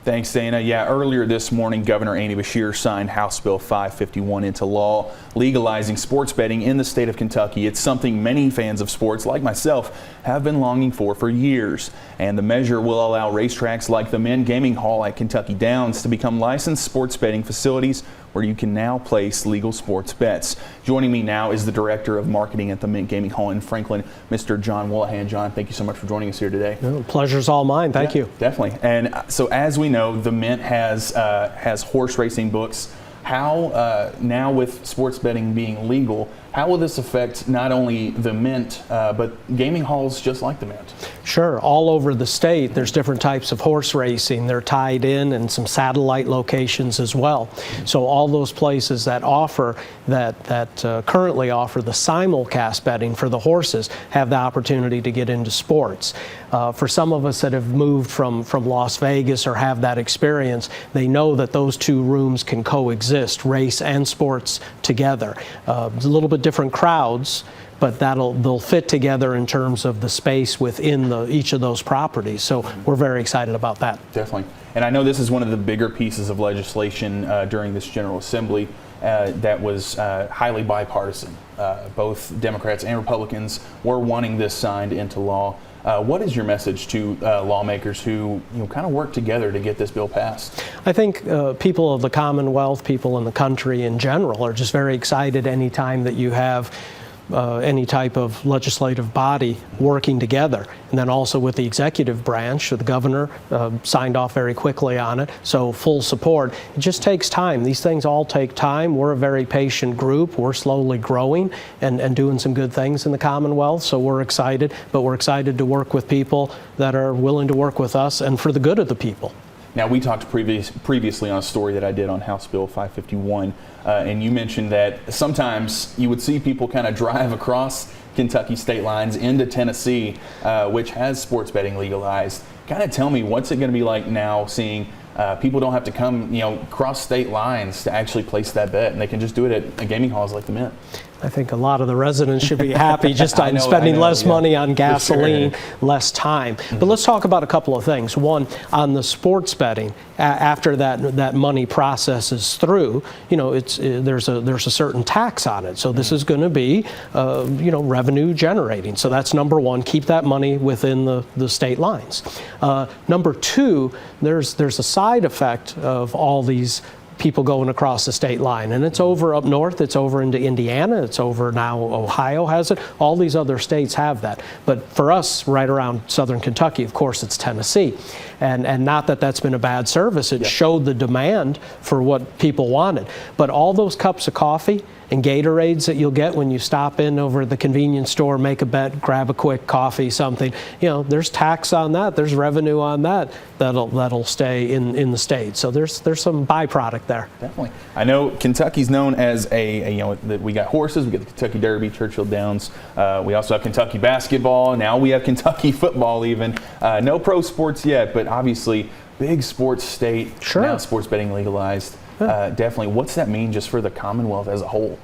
Thanks, Dana. Yeah, earlier this morning, Governor Andy Beshear signed House Bill 551 into law, legalizing sports betting in the state of Kentucky. It's something many fans of sports, like myself, have been longing for years. And the measure will allow racetracks like the Mint Gaming Hall at Kentucky Downs to become licensed sports betting facilities where you can now place legal sports bets. Joining me now is the Director of Marketing at the Mint Gaming Hall in Franklin, Mr. John Wollahan. John, thank you so much for joining us here today. Pleasure's all mine. Thank you. Definitely. And so as we know, the Mint has horse racing books. How, now with sports betting being legal, how will this affect not only the Mint, but gaming halls just like the Mint? Sure. All over the state, there's different types of horse racing. They're tied in and some satellite locations as well. So all those places that offer currently offer the simulcast betting for the horses have the opportunity to get into sports. For some of us that have moved from Las Vegas or have that experience, they know that those two rooms can coexist, race and sports together. It's a little bit different crowds, but they'll fit together in terms of the space within each of those properties. So we're very excited about that. Definitely. And I know this is one of the bigger pieces of legislation during this General Assembly that was highly bipartisan. Both Democrats and Republicans were wanting this signed into law. What is your message to lawmakers who kind of work together to get this bill passed? I think people of the Commonwealth, people in the country in general, are just very excited anytime that you have any type of legislative body working together. And then also with the executive branch, the governor signed off very quickly on it, so full support. It just takes time. These things all take time. We're a very patient group. We're slowly growing and doing some good things in the Commonwealth, so we're excited, but we're excited to work with people that are willing to work with us and for the good of the people. Now, we talked previously on a story that I did on House Bill 551, and you mentioned that sometimes you would see people kind of drive across Kentucky state lines into Tennessee, which has sports betting legalized. Kind of tell me, what's it going to be like now seeing people don't have to come, cross state lines to actually place that bet, and they can just do it at gaming halls like the Mint? I think a lot of the residents should be happy just on spending less money on gasoline, sure. Less time. Mm-hmm. But let's talk about a couple of things. One, on the sports betting, after that money processes through, there's a certain tax on it. So this is going to be, revenue generating. So that's number one. Keep that money within the state lines. Number two, there's a side effect of all these people going across the state line, and it's over up north, it's over into Indiana, it's over now Ohio has it, all these other states have that. But for us, right around southern Kentucky, of course, it's Tennessee. And not that that's been a bad service, it showed the demand for what people wanted. But all those cups of coffee and Gatorades that you'll get when you stop in over at the convenience store, make a bet, grab a quick coffee, something, there's tax on that, there's revenue on that that'll stay in the state. So there's some byproduct there. Definitely. I know Kentucky's known as we got horses, we got the Kentucky Derby, Churchill Downs. We also have Kentucky basketball. Now we have Kentucky football even. No pro sports yet, but obviously big sports state. Sure. Now sports betting legalized. Definitely. What's that mean just for the Commonwealth as a whole?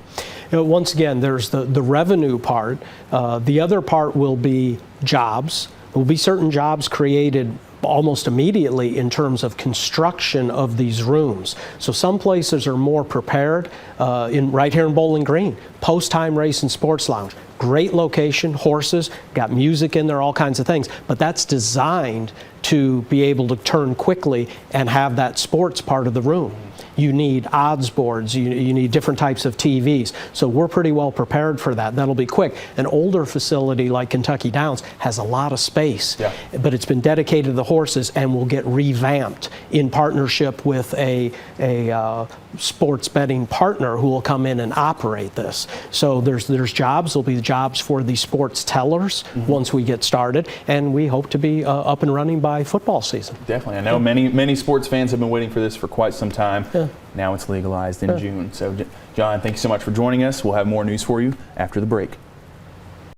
Once again, there's the revenue part. The other part will be jobs. There will be certain jobs created almost immediately in terms of construction of these rooms. So some places are more prepared. Right here in Bowling Green, Post Time Race and Sports Lounge. Great location, horses, got music in there, all kinds of things. But that's designed to be able to turn quickly and have that sports part of the room. You need odds boards, you need different types of TVs. So we're pretty well prepared for that. That'll be quick. An older facility like Kentucky Downs has a lot of space, but it's been dedicated to the horses and will get revamped in partnership with a sports betting partner who will come in and operate this. So there's jobs. There'll be jobs for the sports tellers once we get started, and we hope to be up and running by football season. Definitely. I know many sports fans have been waiting for this for quite some time. Now it's legalized in June. So, John, thank you so much for joining us. We'll have more news for you after the break.